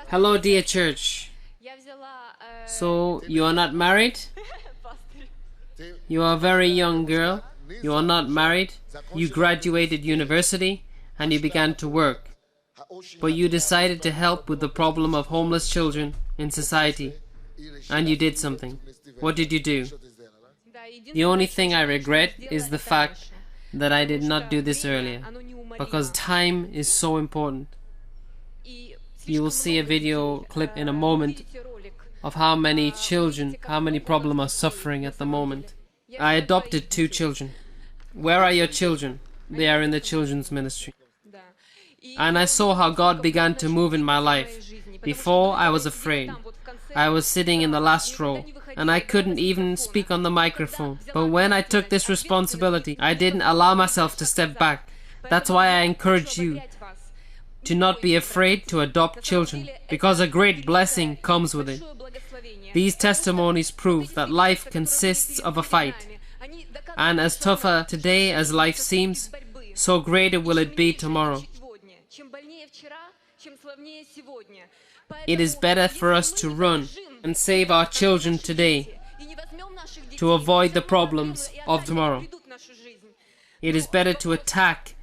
Hello, dear church. So, you are not married? You are a very young girl. You are not married. You graduated university and you began to work. But you decided to help with the problem of homeless children in society. And you did something. What did you do? The only thing I regret is the fact that I did not do this earlier, because time is so important. You will see a video clip in a moment of how many children, how many problems are suffering at the moment. I adopted 2 children. Where are your children? They are in the children's ministry. And I saw how God began to move in my life. Before, I was afraid. I was sitting in the last row, and I couldn't even speak on the microphone. But when I took this responsibility, I didn't allow myself to step back. That's why I encourage you to not be afraid to adopt children, because a great blessing comes with it. These testimonies prove that life consists of a fight, and as tougher today as life seems, so greater will it be tomorrow. It is better for us to run and save our children today to avoid the problems of tomorrow. It is better to attack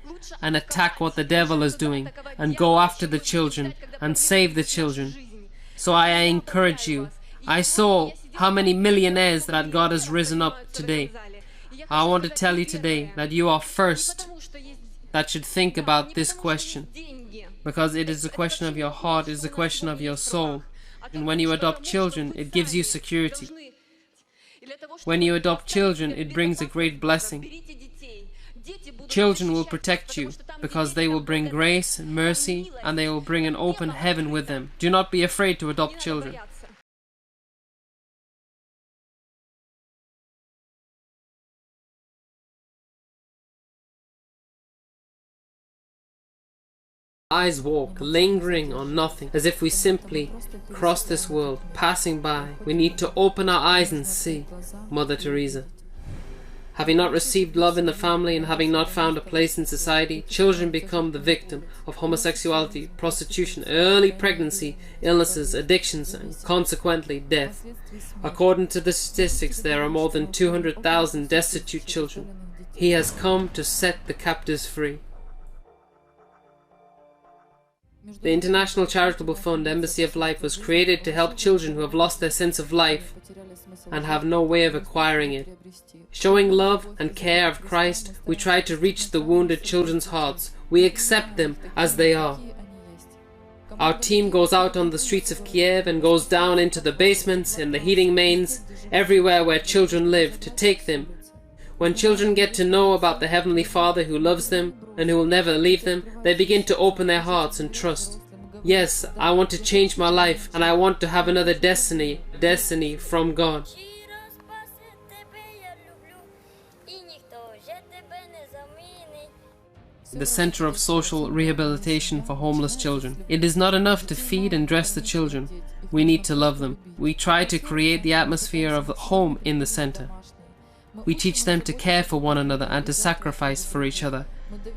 what the devil is doing and go after the children and save the children. So I encourage you. I saw how many millionaires that God has risen up today. I want to tell you today that you are first that should think about this question, because it is a question of your heart, it is a question of your soul. And when you adopt children, it gives you security. When you adopt children, it brings a great blessing. Children will protect you because they will bring grace and mercy, and they will bring an open heaven with them. Do not be afraid to adopt children. Eyes walk, lingering on nothing, as if we simply cross this world, passing by. We need to open our eyes and see. Mother Teresa. Having not received love in the family and having not found a place in society, children become the victim of homosexuality, prostitution, early pregnancy, illnesses, addictions, and consequently death. According to the statistics, there are more than 200,000 destitute children. He has come to set the captives free. The International Charitable Fund Embassy of Life was created to help children who have lost their sense of life and have no way of acquiring it. Showing love and care of Christ, we try to reach the wounded children's hearts. We accept them as they are. Our team goes out on the streets of Kiev and goes down into the basements, in the heating mains, everywhere where children live, to take them. When children get to know about the Heavenly Father who loves them and who will never leave them, they begin to open their hearts and trust. Yes, I want to change my life, and I want to have another destiny from God. The Center of Social Rehabilitation for Homeless Children. It is not enough to feed and dress the children. We need to love them. We try to create the atmosphere of home in the center. We teach them to care for one another and to sacrifice for each other.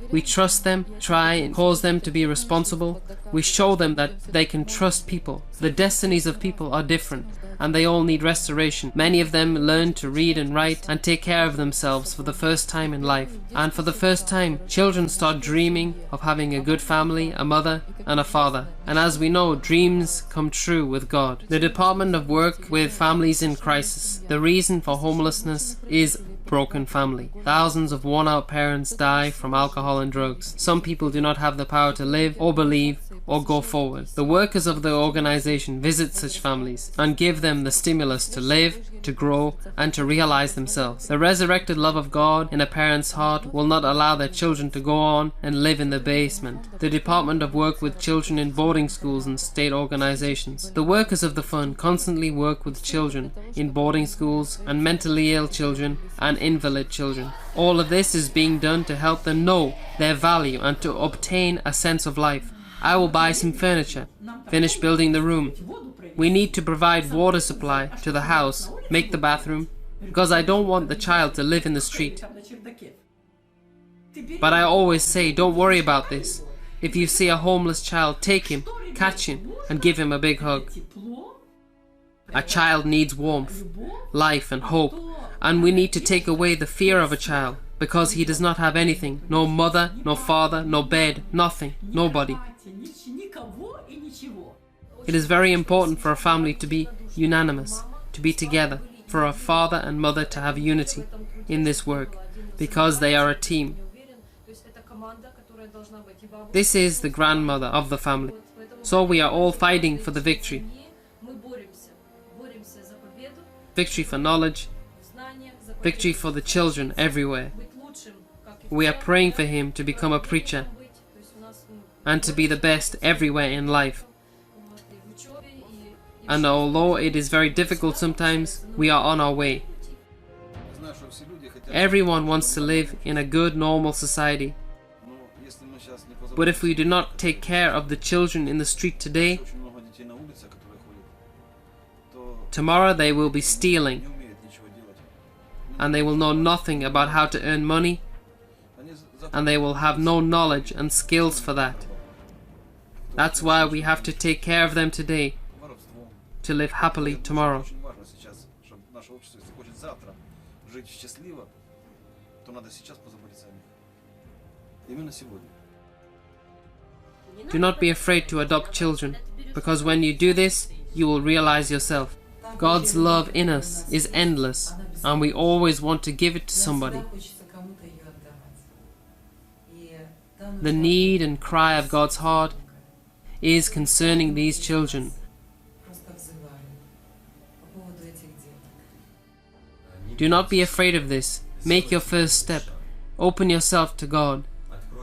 We trust them, try and cause them to be responsible. We show them that they can trust people. The destinies of people are different, and they all need restoration. Many of them learn to read and write and take care of themselves for the first time in life. And for the first time, children start dreaming of having a good family, a mother and a father. And as we know, dreams come true with God. The Department of Work with Families in Crisis. The reason for homelessness is broken family. Thousands of worn-out parents die from alcohol and drugs. Some people do not have the power to live or believe or go forward. The workers of the organization visit such families and give them the stimulus to live, to grow, and to realize themselves. The resurrected love of God in a parent's heart will not allow their children to go on and live in the basement. The Department of Work with children in boarding schools and state organizations. The workers of the fund constantly work with children in boarding schools and mentally ill children and invalid children. All of this is being done to help them know their value and to obtain a sense of life. I will buy some furniture, finish building the room. We need to provide water supply to the house, make the bathroom, because I don't want the child to live in the street. But I always say, don't worry about this. If you see a homeless child, take him, catch him, and give him a big hug. A child needs warmth, life, and hope, and we need to take away the fear of a child, because he does not have anything, no mother, no father, no bed, nothing, nobody. It is very important for a family to be unanimous, to be together, for a father and mother to have unity in this work, because they are a team. This is the grandmother of the family, so we are all fighting for the victory. Victory for knowledge, victory for the children everywhere. We are praying for him to become a preacher and to be the best everywhere in life. And although it is very difficult sometimes, we are on our way. Everyone wants to live in a good, normal society. But if we do not take care of the children in the street today, tomorrow they will be stealing, and they will know nothing about how to earn money, and they will have no knowledge and skills for that. That's why we have to take care of them today, to live happily tomorrow. Do not be afraid to adopt children, because when you do this, you will realize yourself. God's love in us is endless, and we always want to give it to somebody. The need and cry of God's heart is concerning these children. Do not be afraid of this. Make your first step. Open yourself to God.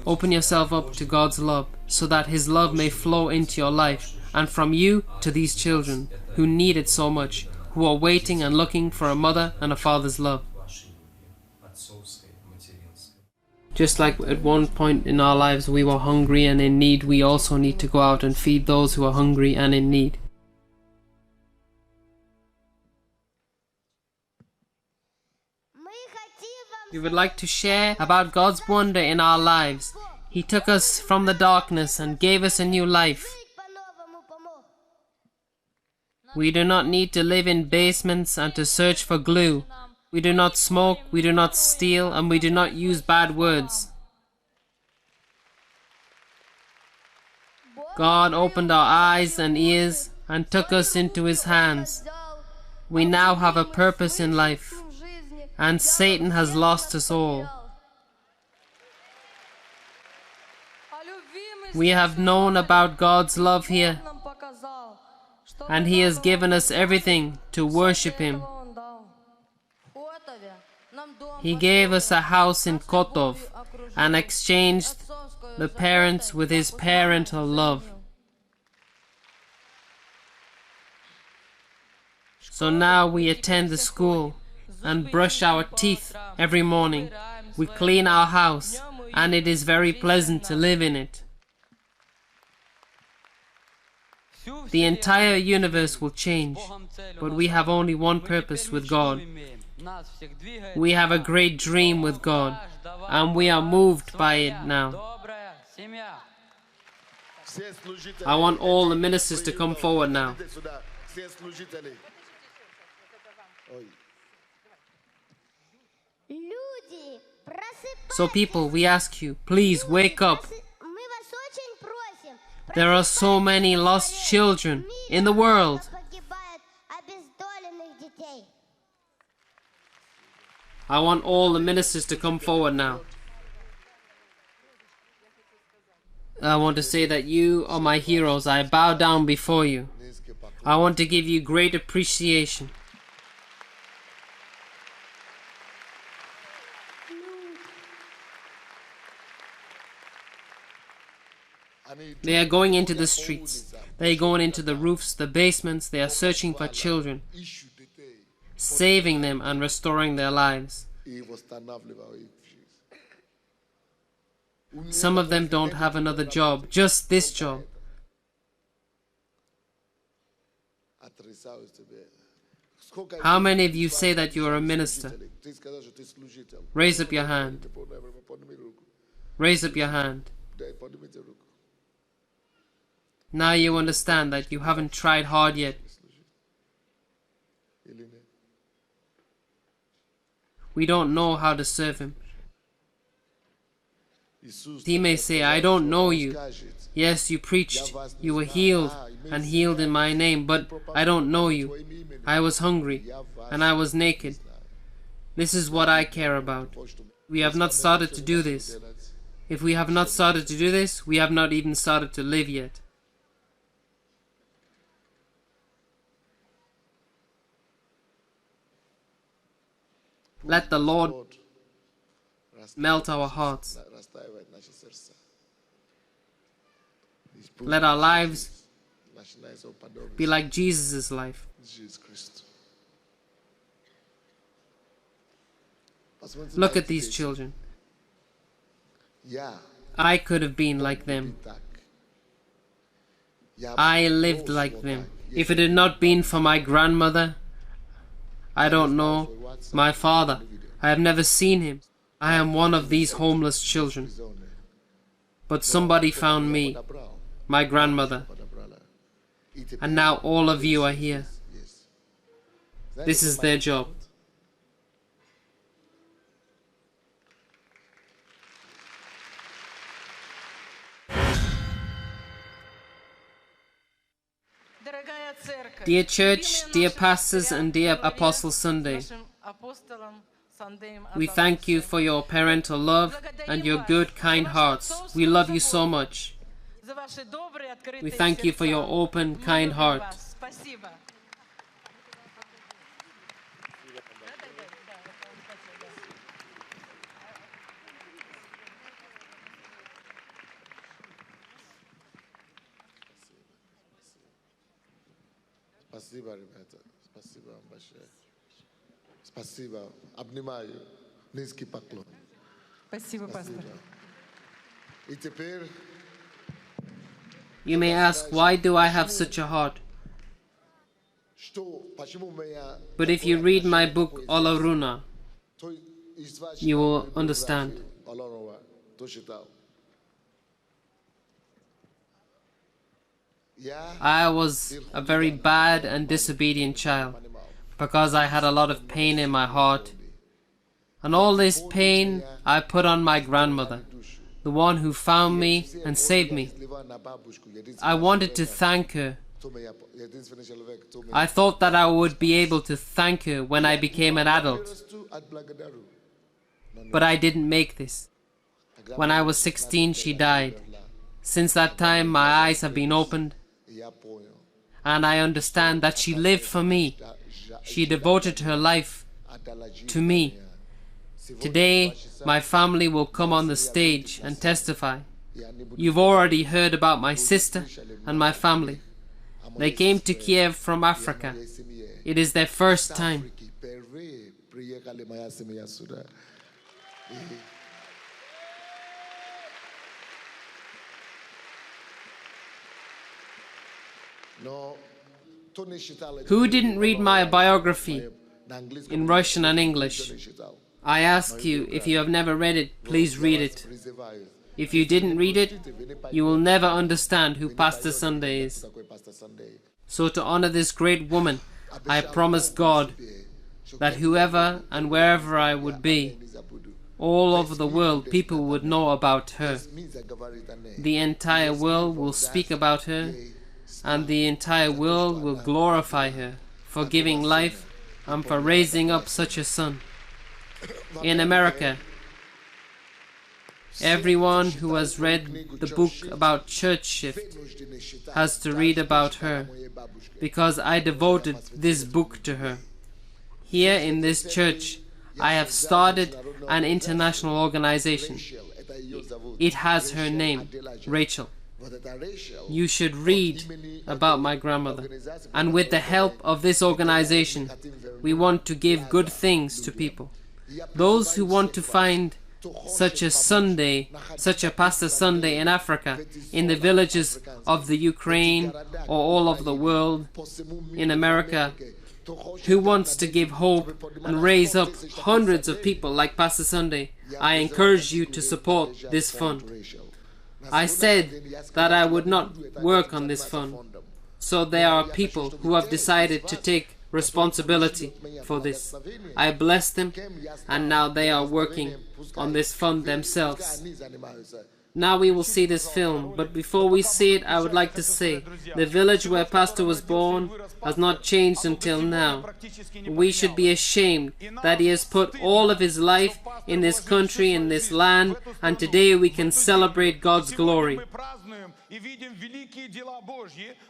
Open yourself up to God's love, so that His love may flow into your life, and from you to these children who need it so much, who are waiting and looking for a mother and a father's love. Just like at one point in our lives we were hungry and in need, we also need to go out and feed those who are hungry and in need. We would like to share about God's wonder in our lives. He took us from the darkness and gave us a new life. We do not need to live in basements and to search for glue. We do not smoke, we do not steal, and we do not use bad words. God opened our eyes and ears and took us into His hands. We now have a purpose in life, and Satan has lost us all. We have known about God's love here, and He has given us everything to worship Him. He gave us a house in Kotov and exchanged the parents with His parental love. So now we attend the school and brush our teeth every morning. We clean our house, and it is very pleasant to live in it. The entire universe will change, but we have only one purpose with God. We have a great dream with God, and we are moved by it now. I want all the ministers to come forward now. So people, we ask you, please wake up. There are so many lost children in the world. I want all the ministers to come forward now. I want to say that you are my heroes. I bow down before you. I want to give you great appreciation. They are going into the streets. They are going into the roofs, the basements. They are searching for children, saving them and restoring their lives. Some of them don't have another job, just this job. How many of you say that you are a minister? Raise up your hand. Raise up your hand. Now you understand that you haven't tried hard yet. We don't know how to serve Him. He may say, I don't know you. Yes, you preached, you were healed, and healed in my name, but I don't know you. I was hungry, and I was naked. This is what I care about. We have not started to do this. If we have not started to do this, we have not even started to live yet. Let the Lord melt our hearts. Let our lives be like Jesus' life. Look at these children. I could have been like them. I lived like them. If it had not been for my grandmother, I don't know, my father, I have never seen him. I am one of these homeless children. But somebody found me, my grandmother, and now all of you are here. This is their job. Dear church, dear pastors, and dear Apostle Sunday, we thank you for your parental love and your good, kind hearts. We love you so much. We thank you for your open, kind heart. Спасибо, ребята. Спасибо вам большое. Спасибо. Обнимаю. Низкий поклон. Спасибо, пастор. И теперь You may ask, why do I have such a heart? почему меня But if you read my book, Olaruna, той из ваших you will understand. Оленова то читал. Я I was a very bad and disobedient child because I had a lot of pain in my heart. And all this pain I put on my grandmother, the one who found me and saved me. I wanted to thank her. I thought that I would be able to thank her when I became an adult. But I didn't make this. When I was 16, she died. Since that time, my eyes have been opened, and I understand that she lived for me. She devoted her life to me. Today, my family will come on the stage and testify. You've already heard about my sister and my family. They came to Kiev from Africa. It is their first time. Who didn't read my biography in Russian and English? I ask you, if you have never read it, please read it. If you didn't read it, you will never understand who Pastor Sunday is. So to honor this great woman, I promise God that whoever and wherever I would be, all over the world, people would know about her. The entire world will speak about her, and the entire world will glorify her for giving life and for raising up such a son. In America, everyone who has read the book about Church Shift has to read about her, because I devoted this book to her. Here in this church, I have started an international organization. It has her name, Rachel. You should read about my grandmother. And with the help of this organization, we want to give good things to people. Those who want to find such a Sunday, such a Pastor Sunday in Africa, in the villages of the Ukraine or all over the world, in America, who wants to give hope and raise up hundreds of people like Pastor Sunday, I encourage you to support this fund. I said that I would not work on this fund, so there are people who have decided to take responsibility for this. I bless them, and now they are working on this fund themselves. Now we will see this film, but before we see it, I would like to say, the village where Pastor was born has not changed until now. We should be ashamed that he has put all of his life in this country, in this land, and today we can celebrate God's glory.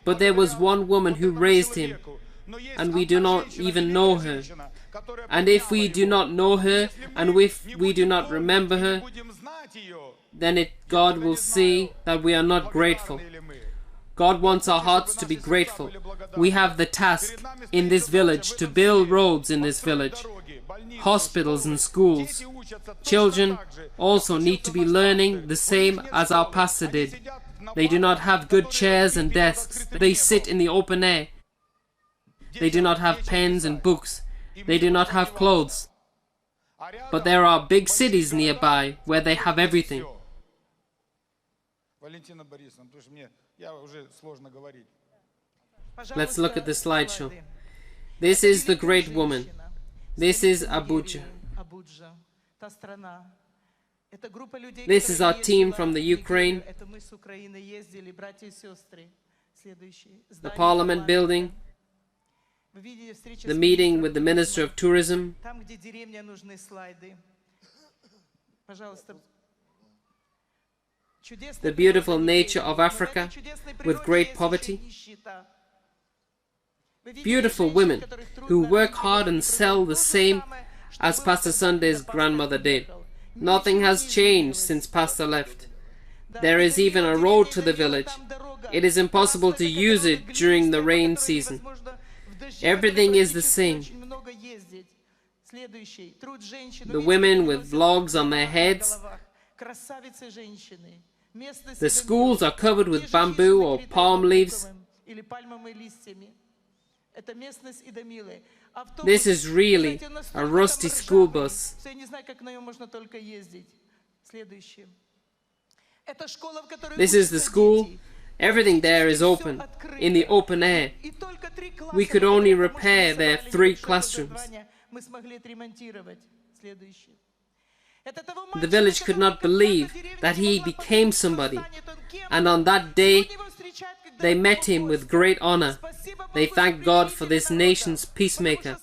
But there was one woman who raised him, and we do not even know her. And if we do not know her, and if we do not remember her, then God will see that we are not grateful. God wants our hearts to be grateful. We have the task in this village to build roads in this village, hospitals and schools. Children also need to be learning the same as our pastor did. They do not have good chairs and desks. They sit in the open air. They do not have pens and books. They do not have clothes. But there are big cities nearby where they have everything. Let's look at the slideshow. This is the great woman. This is Abuja. This is our team from the Ukraine. The Parliament building. The meeting with the Minister of Tourism. The beautiful nature of Africa with great poverty. Beautiful women who work hard and sell the same as Pastor Sunday's grandmother did. Nothing has changed since Pastor left. There is even a road to the village. It is impossible to use it during the rain season. Everything is the same. The women with vlogs on their heads. The schools are covered with bamboo or palm leaves. This is really a rusty school bus. This is the school. Everything there is open, in the open air. We could only repair their 3 classrooms. The village could not believe that he became somebody, and on that day they met him with great honor. They thanked God for this nation's peacemaker,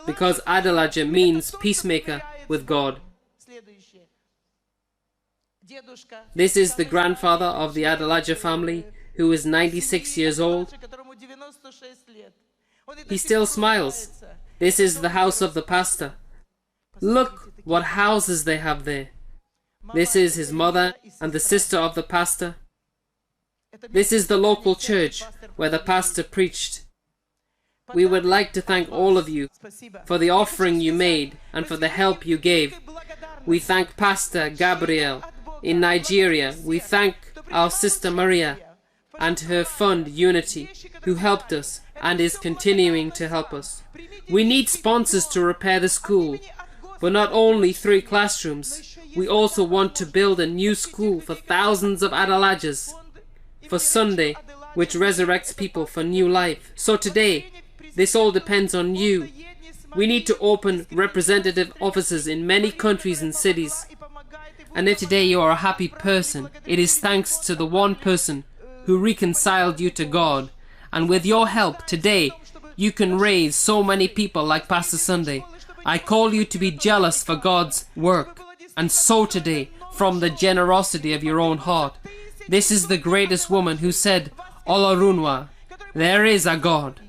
because Adelaja means peacemaker with God. This is the grandfather of the Adelaja family, who is 96 years old. He still smiles. This is the house of the pastor. Look what houses they have there. This is his mother and the sister of the pastor. This is the local church where the pastor preached. We would like to thank all of you for the offering you made and for the help you gave. We thank Pastor Gabriel in Nigeria. We thank our sister Maria and her fund Unity, who helped us and is continuing to help us. We need sponsors to repair the school, but not only 3 classrooms. We also want to build a new school for thousands of Adelajas for Sunday, which resurrects people for new life. So today, this all depends on you. We need to open representative offices in many countries and cities. And if today you are a happy person, it is thanks to the one person who reconciled you to God. And with your help today, you can raise so many people like Pastor Sunday. I call you to be jealous for God's work, and so today, from the generosity of your own heart. This is the greatest woman who said, Olarunwa, there is a God.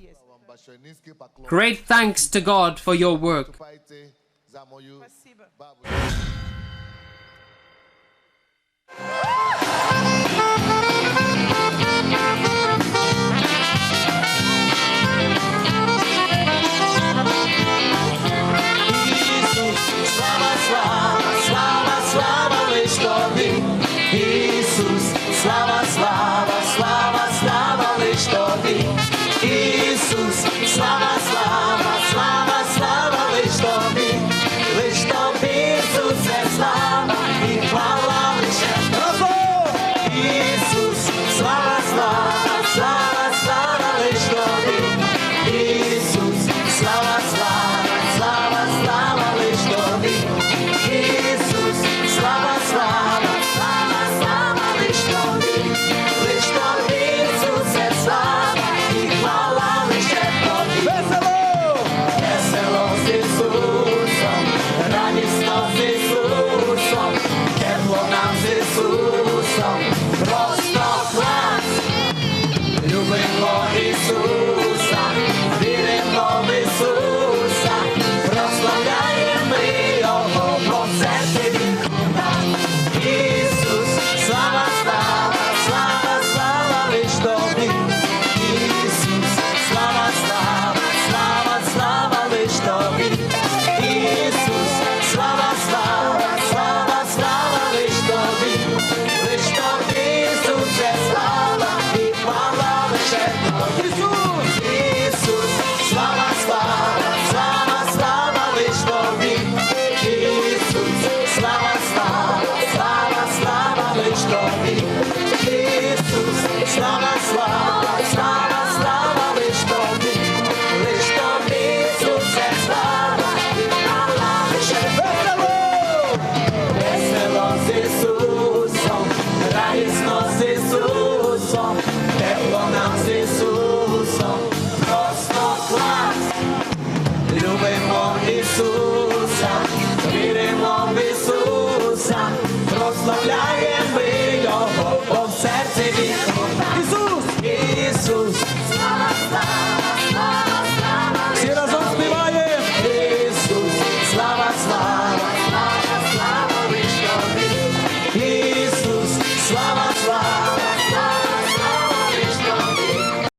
Great thanks to God for your work. Слава, слава,